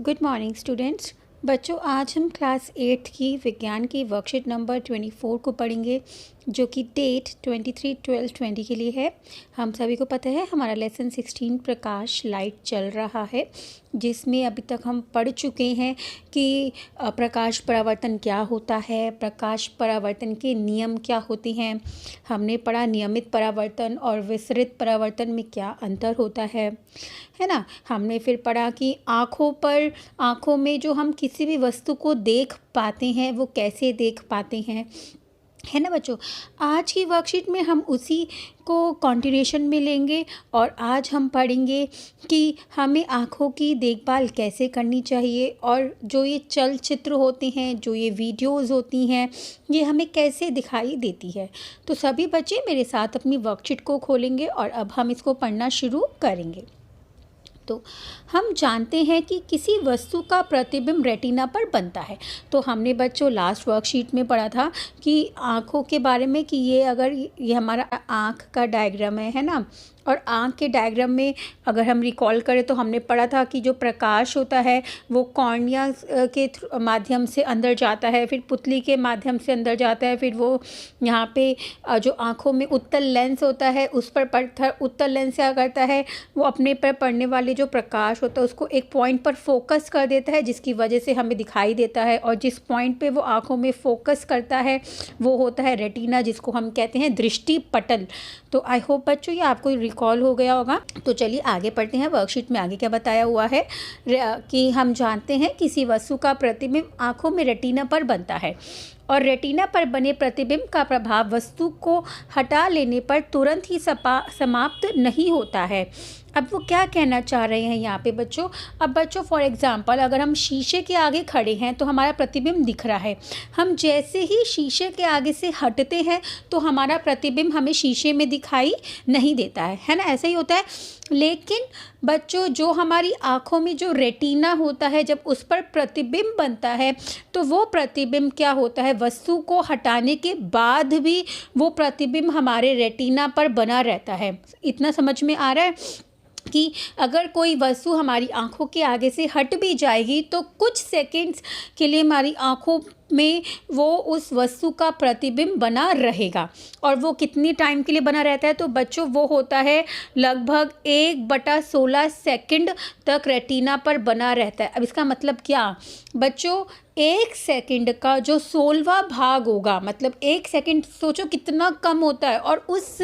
Good morning students. बच्चों, आज हम क्लास 8 की विज्ञान की वर्कशीट नंबर 24 को पढ़ेंगे, जो कि डेट 23/12/20 के लिए है। हम सभी को पता है हमारा लेसन 16 प्रकाश लाइट चल रहा है, जिसमें अभी तक हम पढ़ चुके हैं कि प्रकाश परावर्तन क्या होता है, प्रकाश परावर्तन के नियम क्या होते हैं। हमने पढ़ा नियमित परावर्तन और विसरित परावर्तन में क्या अंतर होता है ना। हमने फिर पढ़ा कि आँखों में जो हम किसी भी वस्तु को देख पाते हैं वो कैसे देख पाते हैं, है ना बच्चों। आज की वर्कशीट में हम उसी को कंटिन्यूएशन में लेंगे और आज हम पढ़ेंगे कि हमें आँखों की देखभाल कैसे करनी चाहिए और जो ये चलचित्र होते हैं, जो ये वीडियोस होती हैं, ये हमें कैसे दिखाई देती है। तो सभी बच्चे मेरे साथ अपनी वर्कशीट को खोलेंगे और अब हम इसको पढ़ना शुरू करेंगे। तो हम जानते हैं कि किसी वस्तु का प्रतिबिंब रेटिना पर बनता है। तो हमने बच्चों लास्ट वर्कशीट में पढ़ा था कि आँखों के बारे में कि ये हमारा आँख का डायग्राम है ना। और आँख के डायग्राम में अगर हम रिकॉल करें तो हमने पढ़ा था कि जो प्रकाश होता है वो कॉर्निया के माध्यम से अंदर जाता है, फिर पुतली के माध्यम से अंदर जाता है, फिर वो यहाँ पे जो आँखों में उत्तल लेंस होता है उस पर पड़ता है। उत्तल लेंस क्या करता है, वो अपने पर पड़ने वाले जो प्रकाश होता है उसको एक पॉइंट पर फोकस कर देता है, जिसकी वजह से हमें दिखाई देता है। और जिस पॉइंट पे वो आँखों में फोकस करता है वो होता है रेटिना, जिसको हम कहते हैं दृष्टि पटल। तो आई होप बच्चों ये आपको रिकॉल हो गया होगा। तो चलिए आगे पढ़ते हैं। वर्कशीट में आगे क्या बताया हुआ है कि हम जानते हैं किसी वस्तु का प्रतिबिंब आँखों में रेटिना पर बनता है और रेटिना पर बने प्रतिबिंब का प्रभाव वस्तु को हटा लेने पर तुरंत ही समाप्त नहीं होता है। अब वो क्या कहना चाह रहे हैं यहाँ पे बच्चों। अब बच्चों फॉर एग्जांपल अगर हम शीशे के आगे खड़े हैं तो हमारा प्रतिबिंब दिख रहा है। हम जैसे ही शीशे के आगे से हटते हैं तो हमारा प्रतिबिंब हमें शीशे में दिखाई नहीं देता है ना। ऐसा ही होता है। लेकिन बच्चों जो हमारी आँखों में जो रेटिना होता है, जब उस पर प्रतिबिंब बनता है तो वो प्रतिबिंब क्या होता है, वस्तु को हटाने के बाद भी वो प्रतिबिंब हमारे रेटिना पर बना रहता है। इतना समझ में आ रहा है कि अगर कोई वस्तु हमारी आँखों के आगे से हट भी जाएगी तो कुछ सेकंड्स के लिए हमारी आँखों में वो उस वस्तु का प्रतिबिंब बना रहेगा। और वो कितनी टाइम के लिए बना रहता है, तो बच्चों वो होता है लगभग 1/16 सेकंड तक रेटिना पर बना रहता है। अब इसका मतलब क्या बच्चों, 1 सेकंड का जो 16वां भाग होगा, मतलब 1 सेकंड सोचो कितना कम होता है, और उस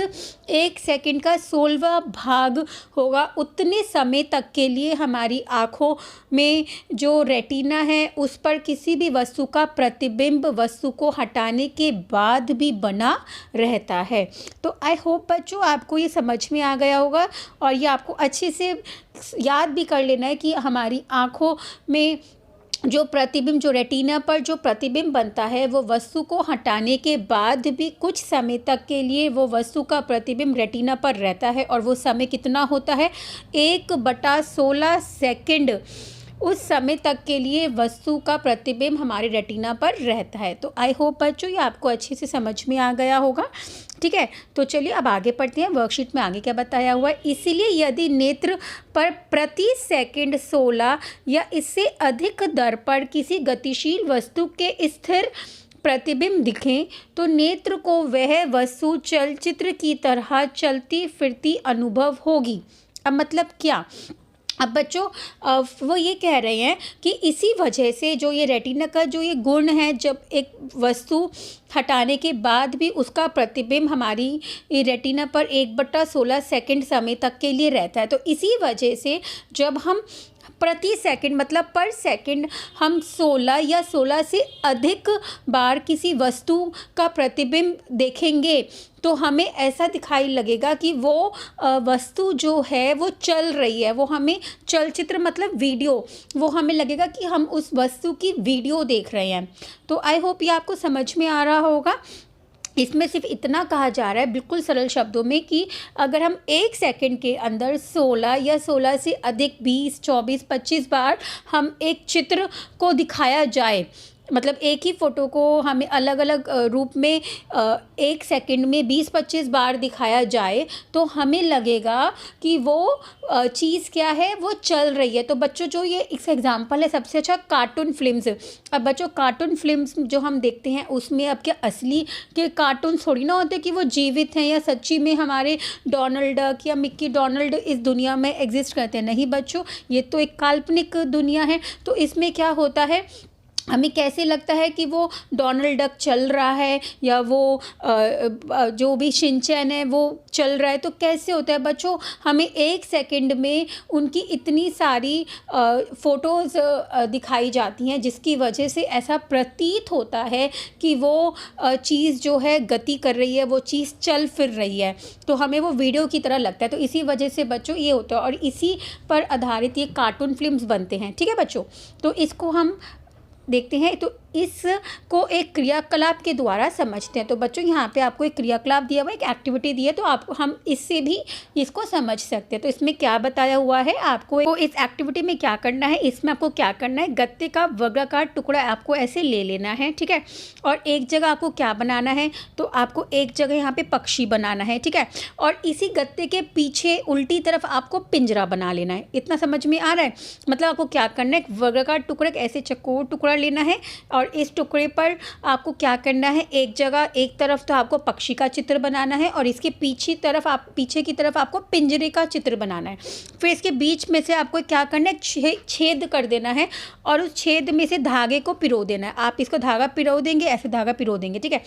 1 सेकंड का 16वां भाग होगा, उतने समय तक के लिए हमारी आँखों में जो रेटिना है उस पर किसी भी वस्तु का प्रतिबिंब वस्तु को हटाने के बाद भी बना रहता है। तो आई होप बच्चों आपको ये समझ में आ गया होगा और ये आपको अच्छे से याद भी कर लेना है कि हमारी आँखों में जो प्रतिबिंब, जो रेटिना पर जो प्रतिबिंब बनता है वो वस्तु को हटाने के बाद भी कुछ समय तक के लिए वो वस्तु का प्रतिबिंब रेटिना पर रहता है। और वो समय कितना होता है, 1/16 सेकंड। उस समय तक के लिए वस्तु का प्रतिबिंब हमारे रेटिना पर रहता है। तो आई होप बच्चों ये आपको अच्छे से समझ में आ गया होगा। ठीक है, तो चलिए अब आगे पढ़ते हैं। वर्कशीट में आगे क्या बताया हुआ है। इसीलिए यदि नेत्र पर प्रति सेकंड 16 या इससे अधिक दर पर किसी गतिशील वस्तु के स्थिर प्रतिबिंब दिखें तो नेत्र को वह वस्तु चलचित्र की तरह चलती फिरती अनुभव होगी। अब मतलब क्या, अब बच्चों वो ये कह रहे हैं कि इसी वजह से जो ये रेटिना का जो ये गुण है, जब एक वस्तु हटाने के बाद भी उसका प्रतिबिंब हमारी रेटिना पर 1/16 सेकंड समय तक के लिए रहता है। तो इसी वजह से जब हम प्रति सेकंड मतलब पर सेकंड हम 16 या 16 से अधिक बार किसी वस्तु का प्रतिबिंब देखेंगे तो हमें ऐसा दिखाई लगेगा कि वो वस्तु जो है वो चल रही है। वो हमें चलचित्र मतलब वीडियो, वो हमें लगेगा कि हम उस वस्तु की वीडियो देख रहे हैं। तो आई होप ये आपको समझ में आ रहा होगा। इसमें सिर्फ इतना कहा जा रहा है बिल्कुल सरल शब्दों में कि अगर हम 1 सेकंड के अंदर 16 या 16 से अधिक 20, 24, 25 बार हम एक चित्र को दिखाया जाए मतलब एक ही फ़ोटो को हमें अलग अलग रूप में 1 सेकंड में 20-25 बार दिखाया जाए तो हमें लगेगा कि वो चीज़ क्या है, वो चल रही है। तो बच्चों जो ये इसका एग्जांपल है सबसे अच्छा कार्टून फ़िल्म्स। अब बच्चों कार्टून फ़िल्म्स जो हम देखते हैं उसमें अब क्या असली के कार्टून थोड़ी ना होते कि वो जीवित हैं या सच्ची में हमारे डोनाल्ड डक या मिक्की डोनाल्ड इस दुनिया में एग्जिस्ट करते हैं। नहीं बच्चों, ये तो एक काल्पनिक दुनिया है। तो इसमें क्या होता है, हमें कैसे लगता है कि वो डोनाल्ड डक चल रहा है या वो जो भी शिनचैन है वो चल रहा है, तो कैसे होता है बच्चों, हमें 1 सेकंड में उनकी इतनी सारी फ़ोटोज़ दिखाई जाती हैं जिसकी वजह से ऐसा प्रतीत होता है कि वो चीज़ जो है गति कर रही है, वो चीज़ चल फिर रही है, तो हमें वो वीडियो की तरह लगता है। तो इसी वजह से बच्चों ये होता है और इसी पर आधारित ये कार्टून फिल्म्स बनते हैं। ठीक है बच्चों, तो इसको हम देखते हैं। तो इसको एक क्रियाकलाप के द्वारा समझते हैं। तो बच्चों यहाँ पे आपको एक क्रियाकलाप दिया हुआ है, एक एक्टिविटी दी है, तो आपको हम इससे भी इसको समझ सकते हैं। तो इसमें क्या बताया हुआ है, आपको इस एक्टिविटी में क्या करना है, इसमें आपको क्या करना है, गत्ते का वर्गाकार टुकड़ा आपको ऐसे ले लेना है, ठीक है। और एक जगह आपको क्या बनाना है, तो आपको एक जगह यहाँ पे पक्षी बनाना है, ठीक है। और इसी गत्ते के पीछे उल्टी तरफ आपको पिंजरा बना लेना है। इतना समझ में आ रहा है? मतलब आपको क्या करना है, एक वर्गाकार टुकड़ा, ऐसे चौकोर टुकड़ा लेना है और इस टुकड़े पर आपको क्या करना है, एक जगह एक तरफ तो आपको पक्षी का चित्र बनाना है और इसके पीछे की तरफ आपको पिंजरे का चित्र बनाना है। फिर इसके बीच में से आपको क्या करना है, छेद कर देना है और उस छेद में से धागे को पिरो देना है। आप इसको धागा पिरो देंगे, ऐसे धागा पिरो देंगे, ठीक है।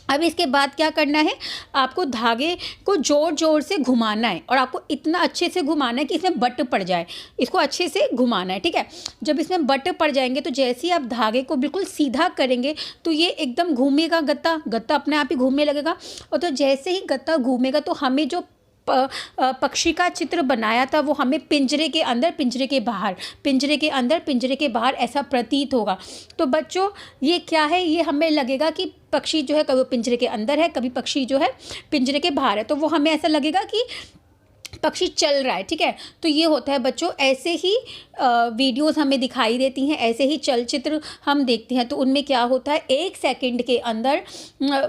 अब इसके बाद क्या करना है, आपको धागे को ज़ोर ज़ोर से घुमाना है और आपको इतना अच्छे से घुमाना है कि इसमें बट पड़ जाए। इसको अच्छे से घुमाना है, ठीक है। जब इसमें बट पड़ जाएंगे तो जैसे ही आप धागे को बिल्कुल सीधा करेंगे तो ये एकदम घूमेगा, गत्ता अपने आप ही घूमने लगेगा। और तो जैसे ही गत्ता घूमेगा तो हमें जो पक्षी का चित्र बनाया था वो हमें पिंजरे के अंदर, पिंजरे के बाहर, पिंजरे के अंदर, पिंजरे के बाहर ऐसा प्रतीत होगा। तो बच्चों ये क्या है, ये हमें लगेगा कि पक्षी जो है कभी पिंजरे के अंदर है, कभी पक्षी जो है पिंजरे के बाहर है, तो वो हमें ऐसा लगेगा कि पक्षी चल रहा है, ठीक है। तो ये होता है बच्चों, ऐसे ही वीडियोस हमें दिखाई देती हैं, ऐसे ही चलचित्र हम देखते हैं। तो उनमें क्या होता है, 1 सेकंड के अंदर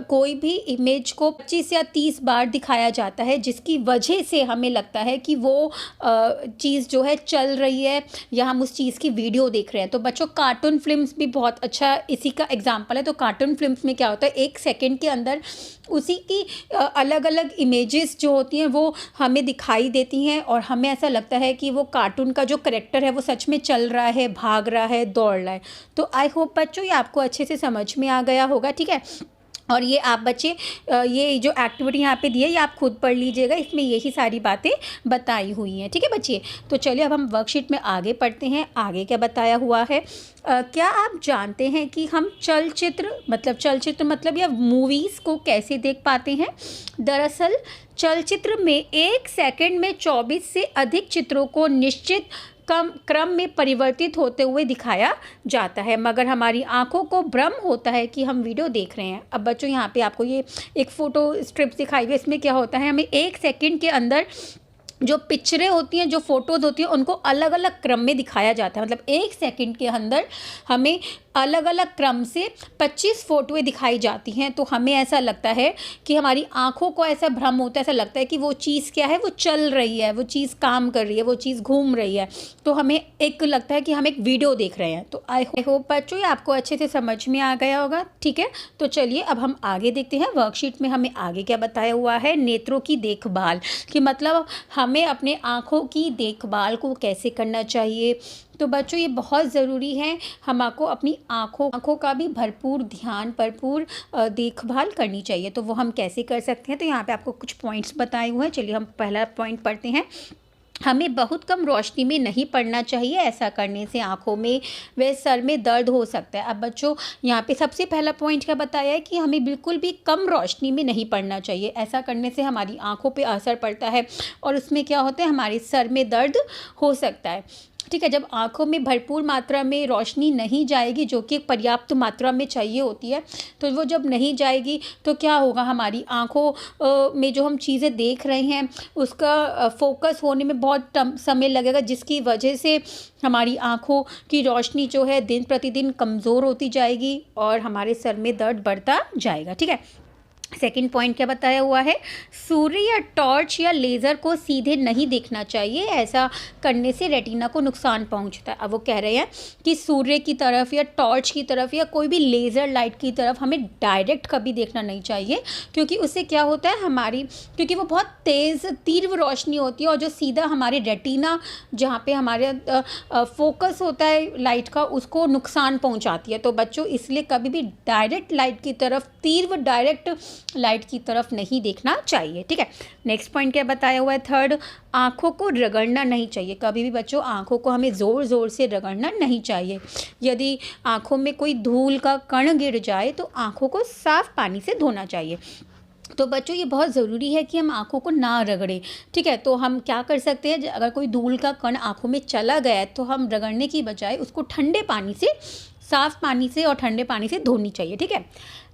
कोई भी इमेज को 25 या 30 बार दिखाया जाता है, जिसकी वजह से हमें लगता है कि वो चीज़ जो है चल रही है या हम उस चीज़ की वीडियो देख रहे हैं। तो बच्चों कार्टून फिल्म्स भी बहुत अच्छा इसी का एग्जाम्पल है। तो कार्टून फिल्म्स में क्या होता है, 1 सेकंड के अंदर उसी की अलग अलग इमेजेस जो होती हैं वो हमें दिखाई देती हैं और हमें ऐसा लगता है कि वो कार्टून का जो करेक्टर है वो सच में चल रहा है, भाग रहा है, दौड़ रहा है। तो आई होप बच्चों ये आपको अच्छे से समझ में आ गया होगा, ठीक है। और ये आप बच्चे ये जो एक्टिविटी यहाँ पे दी है ये आप खुद पढ़ लीजिएगा, इसमें यही सारी बातें बताई हुई हैं, ठीक है बच्चे। तो चलिए अब हम वर्कशीट में आगे पढ़ते हैं। आगे क्या बताया हुआ है, क्या आप जानते हैं कि हम चलचित्र मतलब या मूवीज़ को कैसे देख पाते हैं। दरअसल चलचित्र में 1 सेकंड में 24 से अधिक चित्रों को निश्चित क्रम में परिवर्तित होते हुए दिखाया जाता है, मगर हमारी आंखों को भ्रम होता है कि हम वीडियो देख रहे हैं। अब बच्चों यहाँ पे आपको ये एक फ़ोटो स्ट्रिप्स दिखाई हुई है, इसमें क्या होता है, हमें 1 सेकंड के अंदर जो पिक्चरें होती हैं, जो फ़ोटोज़ होती हैं, उनको अलग अलग क्रम में दिखाया जाता है। मतलब 1 सेकंड के अंदर हमें अलग अलग क्रम से 25 फ़ोटोएँ दिखाई जाती हैं। तो हमें ऐसा लगता है कि हमारी आँखों को ऐसा भ्रम होता है, ऐसा लगता है कि वो चीज़ क्या है, वो चल रही है, वो चीज़ काम कर रही है, वो चीज़ घूम रही है। तो हमें एक लगता है कि हम एक वीडियो देख रहे हैं। तो आई होप बच्चों ये आपको अच्छे से समझ में आ गया होगा, ठीक है। तो चलिए अब हम आगे देखते हैं। वर्कशीट में हमें आगे क्या बताया हुआ है, नेत्रों की देखभाल, कि मतलब हमें अपने आँखों की देखभाल को कैसे करना चाहिए। तो बच्चों ये बहुत ज़रूरी है, हमको अपनी आँखों का भी भरपूर देखभाल करनी चाहिए। तो वो हम कैसे कर सकते हैं, तो यहाँ पे आपको कुछ पॉइंट्स बताए हुए हैं। चलिए हम पहला पॉइंट पढ़ते हैं। हमें बहुत कम रोशनी में नहीं पढ़ना चाहिए, ऐसा करने से आँखों में व सर में दर्द हो सकता है। अब बच्चों यहाँ पे सबसे पहला पॉइंट क्या बताया है कि हमें बिल्कुल भी कम रोशनी में नहीं पढ़ना चाहिए, ऐसा करने से हमारी आँखों पे असर पड़ता है और उसमें क्या होता है, हमारे सर में दर्द हो सकता है। ठीक है, जब आँखों में भरपूर मात्रा में रोशनी नहीं जाएगी, जो कि पर्याप्त मात्रा में चाहिए होती है, तो वो जब नहीं जाएगी तो क्या होगा, हमारी आँखों में जो हम चीज़ें देख रहे हैं उसका फ़ोकस होने में बहुत समय लगेगा, जिसकी वजह से हमारी आँखों की रोशनी जो है दिन प्रतिदिन कमज़ोर होती जाएगी और हमारे सर में दर्द बढ़ता जाएगा। ठीक है, सेकंड पॉइंट क्या बताया हुआ है, सूर्य या टॉर्च या लेज़र को सीधे नहीं देखना चाहिए, ऐसा करने से रेटिना को नुकसान पहुंचता है। अब वो कह रहे हैं कि सूर्य की तरफ या टॉर्च की तरफ या कोई भी लेज़र लाइट की तरफ हमें डायरेक्ट कभी देखना नहीं चाहिए, क्योंकि उससे क्या होता है, क्योंकि वो बहुत तेज़ तीव्र रोशनी होती है और जो सीधा हमारे रेटिना जहाँ पे हमारे फोकस होता है लाइट का, उसको नुकसान पहुँचाती है। तो बच्चों इसलिए कभी भी डायरेक्ट लाइट की तरफ, तीव्र डायरेक्ट लाइट की तरफ नहीं देखना चाहिए। ठीक है, नेक्स्ट पॉइंट क्या बताया हुआ है, थर्ड, आँखों को रगड़ना नहीं चाहिए। कभी भी बच्चों आँखों को हमें ज़ोर ज़ोर से रगड़ना नहीं चाहिए। यदि आँखों में कोई धूल का कण गिर जाए तो आँखों को साफ पानी से धोना चाहिए। तो बच्चों ये बहुत ज़रूरी है कि हम आँखों को ना रगड़ें। ठीक है, तो हम क्या कर सकते हैं, अगर कोई धूल का कण आँखों में चला गया है तो हम रगड़ने की बजाय उसको ठंडे पानी से, साफ़ पानी से और ठंडे पानी से धोनी चाहिए। ठीक है,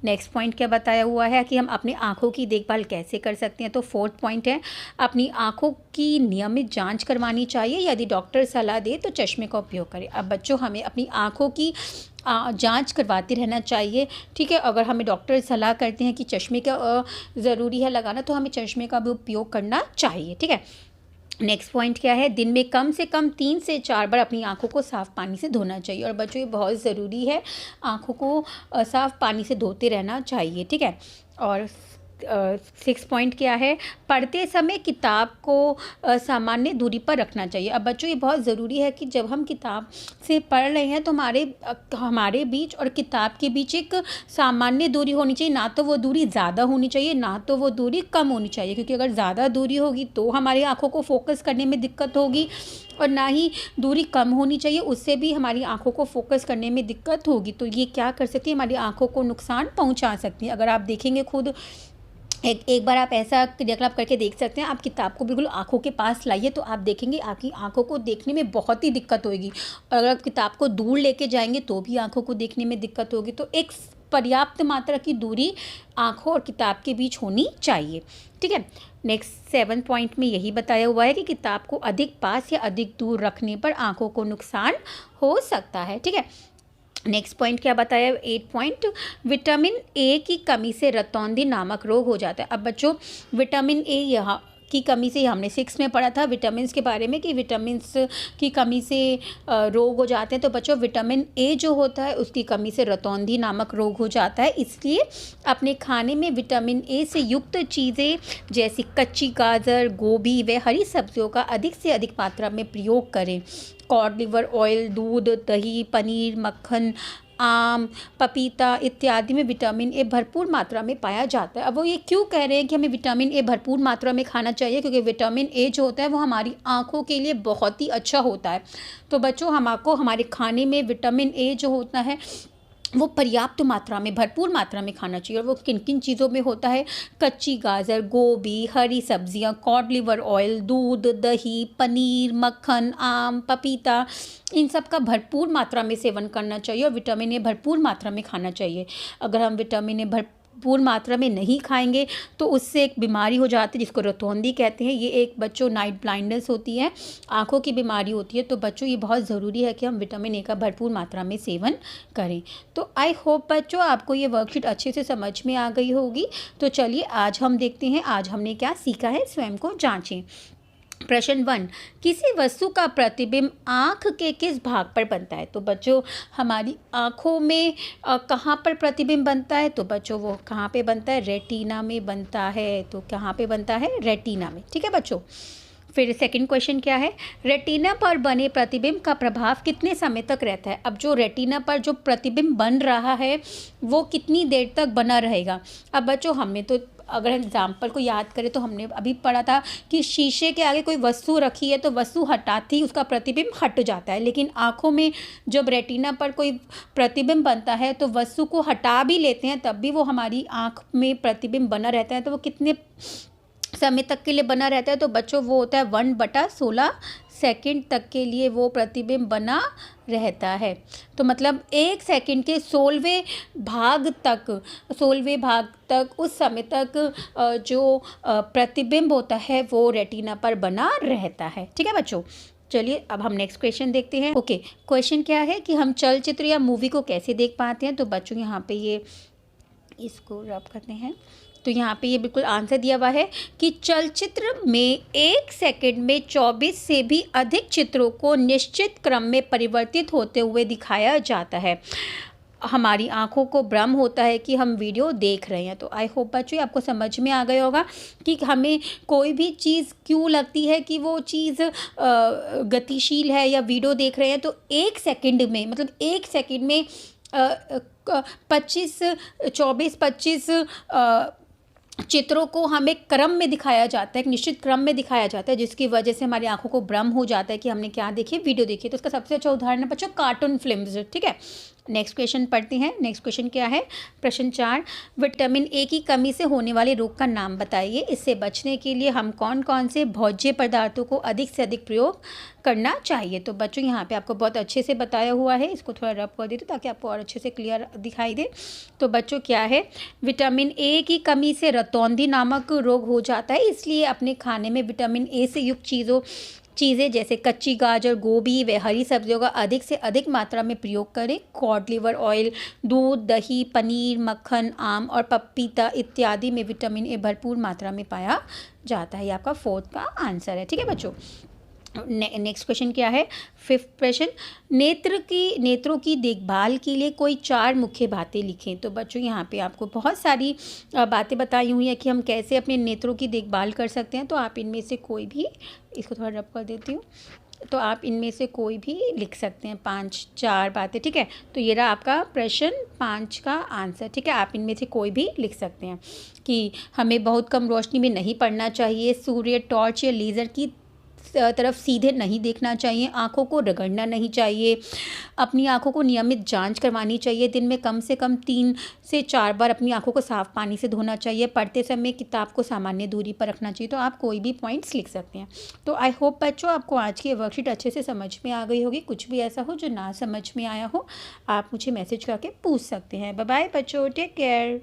नेक्स्ट पॉइंट क्या बताया हुआ है कि हम अपनी आँखों की देखभाल कैसे कर सकते हैं। तो फोर्थ पॉइंट है, अपनी आँखों की नियमित जांच करवानी चाहिए, यदि डॉक्टर सलाह दे तो चश्मे का उपयोग करें। अब बच्चों हमें अपनी आँखों की जांच करवाते रहना चाहिए। ठीक है, अगर हमें डॉक्टर सलाह करते हैं कि चश्मे का ज़रूरी है लगाना, तो हमें चश्मे का भी उपयोग करना चाहिए। ठीक है, नेक्स्ट पॉइंट क्या है, दिन में कम से कम 3 से 4 बार अपनी आँखों को साफ़ पानी से धोना चाहिए। और बच्चों ये बहुत ज़रूरी है, आँखों को साफ़ पानी से धोते रहना चाहिए। ठीक है, और 6 पॉइंट क्या है, पढ़ते समय किताब को सामान्य दूरी पर रखना चाहिए। अब बच्चों ये बहुत ज़रूरी है कि जब हम किताब से पढ़ रहे हैं तो हमारे बीच और किताब के बीच एक सामान्य दूरी होनी चाहिए, ना तो वो दूरी ज़्यादा होनी चाहिए, ना तो वो दूरी कम होनी चाहिए, क्योंकि अगर ज़्यादा दूरी होगी तो हमारी आँखों को फोकस करने में दिक्कत होगी, और ना ही दूरी कम होनी चाहिए, उससे भी हमारी आँखों को फोकस करने में दिक्कत होगी। तो ये क्या कर सकती है, हमारी आँखों को नुकसान पहुँचा सकती है। अगर आप देखेंगे खुद, एक बार आप ऐसा क्रियाकलाप करके देख सकते हैं, आप किताब को बिल्कुल आँखों के पास लाइए तो आप देखेंगे आपकी आँखों को देखने में बहुत ही दिक्कत होगी, और अगर आप किताब को दूर लेके जाएंगे तो भी आँखों को देखने में दिक्कत होगी। तो एक पर्याप्त मात्रा की दूरी आँखों और किताब के बीच होनी चाहिए। ठीक है, नेक्स्ट 7 पॉइंट में यही बताया हुआ है कि किताब को अधिक पास या अधिक दूर रखने पर आँखों को नुकसान हो सकता है। ठीक है, नेक्स्ट पॉइंट क्या बताया, 8 पॉइंट, विटामिन ए की कमी से रतौंधी नामक रोग हो जाता है। अब बच्चों विटामिन ए यहाँ की कमी से, हमने 6 में पढ़ा था विटामिन के बारे में कि विटामिन की कमी से रोग हो जाते हैं। तो बच्चों विटामिन ए जो होता है उसकी कमी से रतौंधी नामक रोग हो जाता है। इसलिए अपने खाने में विटामिन ए से युक्त चीज़ें जैसी कच्ची गाजर, गोभी व हरी सब्जियों का अधिक से अधिक मात्रा में प्रयोग करें। कॉड लिवर ऑयल, दूध, दही, पनीर, मक्खन, आम, पपीता इत्यादि में विटामिन ए भरपूर मात्रा में पाया जाता है। अब वो ये क्यों कह रहे हैं कि हमें विटामिन ए भरपूर मात्रा में खाना चाहिए, क्योंकि विटामिन ए जो होता है वो हमारी आँखों के लिए बहुत ही अच्छा होता है। तो बच्चों हमको हमारे खाने में विटामिन ए जो होता है वो पर्याप्त मात्रा में, भरपूर मात्रा में खाना चाहिए। और वो किन किन चीज़ों में होता है, कच्ची गाजर, गोभी, हरी सब्जियां, कॉड लिवर ऑयल, दूध, दही, पनीर, मक्खन, आम, पपीता, इन सब का भरपूर मात्रा में सेवन करना चाहिए और विटामिन ए भरपूर मात्रा में खाना चाहिए। अगर हम विटामिन ए भरपूर मात्रा में नहीं खाएंगे तो उससे एक बीमारी हो जाती है जिसको रतौंधी कहते हैं। ये एक बच्चों नाइट ब्लाइंडनेस होती है, आँखों की बीमारी होती है। तो बच्चों ये बहुत ज़रूरी है कि हम विटामिन ए का भरपूर मात्रा में सेवन करें। तो आई होप बच्चों आपको ये वर्कशीट अच्छे से समझ में आ गई होगी। तो चलिए आज हम देखते हैं आज हमने क्या सीखा है, स्वयं को जांचें। प्रश्न 1, किसी वस्तु का प्रतिबिंब आँख के किस भाग पर बनता है। तो बच्चों हमारी आँखों में कहाँ पर प्रतिबिंब बनता है, तो बच्चों वो कहाँ पे बनता है, रेटिना में बनता है। तो कहाँ पे बनता है, रेटिना में। ठीक है बच्चों, फिर सेकंड क्वेश्चन क्या है, रेटिना पर बने प्रतिबिंब का प्रभाव कितने समय तक रहता है। अब जो रेटिना पर जो प्रतिबिंब बन रहा है वो कितनी देर तक बना रहेगा। अब बच्चों हमने तो अगर एग्जाम्पल को याद करें तो हमने अभी पढ़ा था कि शीशे के आगे कोई वस्तु रखी है तो वस्तु हटाते ही उसका प्रतिबिंब हट जाता है, लेकिन आँखों में जब रेटिना पर कोई प्रतिबिंब बनता है तो वस्तु को हटा भी लेते हैं तब भी वो हमारी आँख में प्रतिबिंब बना रहता है। तो वो कितने समय तक के लिए बना रहता है तो बच्चों वो होता है 1/16 सेकंड तक के लिए वो प्रतिबिंब बना रहता है। तो मतलब 1 सेकंड के 16वें भाग तक उस समय तक जो प्रतिबिंब होता है वो रेटिना पर बना रहता है। ठीक है बच्चों, चलिए अब हम नेक्स्ट क्वेश्चन देखते हैं। ओके, क्वेश्चन क्या है कि हम चलचित्र या मूवी को कैसे देख पाते हैं। तो बच्चों यहाँ पे ये इसको रब करते हैं, तो यहाँ पे ये बिल्कुल आंसर दिया हुआ है कि चलचित्र में 1 सेकंड में 24 से भी अधिक चित्रों को निश्चित क्रम में परिवर्तित होते हुए दिखाया जाता है। हमारी आंखों को भ्रम होता है कि हम वीडियो देख रहे हैं। तो आई होप बच्चों आपको समझ में आ गया होगा कि हमें कोई भी चीज़ क्यों लगती है कि वो चीज़ गतिशील है या वीडियो देख रहे हैं। तो 1 सेकंड में, मतलब 1 सेकंड में 24-25 चित्रों को हमें क्रम में दिखाया जाता है, एक निश्चित क्रम में दिखाया जाता है, जिसकी वजह से हमारी आंखों को भ्रम हो जाता है कि हमने क्या देखी, वीडियो देखी। तो उसका सबसे अच्छा उदाहरण है बच्चों कार्टून फिल्म्स। ठीक है, नेक्स्ट क्वेश्चन पढ़ते हैं। नेक्स्ट क्वेश्चन क्या है, प्रश्न 4, विटामिन ए की कमी से होने वाले रोग का नाम बताइए। इससे बचने के लिए हम कौन कौन से भोज्य पदार्थों को अधिक से अधिक प्रयोग करना चाहिए। तो बच्चों यहाँ पे आपको बहुत अच्छे से बताया हुआ है, इसको थोड़ा रब कर देते ताकि आपको और अच्छे से क्लियर दिखाई दे। तो बच्चों क्या है, विटामिन ए की कमी से रतौंधी नामक रोग हो जाता है, इसलिए अपने खाने में विटामिन ए से युक्त चीज़ें जैसे कच्ची गाजर, गोभी व हरी सब्जियों का अधिक से अधिक मात्रा में प्रयोग करें। कॉड लिवर ऑयल, दूध, दही, पनीर, मक्खन, आम और पपीता इत्यादि में विटामिन ए भरपूर मात्रा में पाया जाता है। ये आपका 4th का आंसर है। ठीक है बच्चों, नेक्स्ट क्वेश्चन क्या है, 5th प्रश्न, नेत्रों की देखभाल के लिए कोई 4 मुख्य बातें लिखें। तो बच्चों यहाँ पे आपको बहुत सारी बातें बताई हुई हैं कि हम कैसे अपने नेत्रों की देखभाल कर सकते हैं। तो आप इनमें से कोई भी, इसको थोड़ा रब कर देती हूँ, तो आप इनमें से कोई भी लिख सकते हैं 5-4 बातें। ठीक है, तो ये रहा आपका प्रश्न 5 का आंसर। ठीक है, आप इनमें से कोई भी लिख सकते हैं कि हमें बहुत कम रोशनी में नहीं पढ़ना चाहिए, सूर्य, टॉर्च या लेज़र की तरफ सीधे नहीं देखना चाहिए, आँखों को रगड़ना नहीं चाहिए, अपनी आँखों को नियमित जांच करवानी चाहिए, दिन में कम से कम 3 से 4 बार अपनी आँखों को साफ़ पानी से धोना चाहिए, पढ़ते समय किताब को सामान्य दूरी पर रखना चाहिए। तो आप कोई भी पॉइंट्स लिख सकते हैं। तो आई होप बच्चों आपको आज की वर्कशीट अच्छे से समझ में आ गई होगी। कुछ भी ऐसा हो जो ना समझ में आया हो, आप मुझे मैसेज करके पूछ सकते हैं। बाय बाय बच्चों, टेक केयर।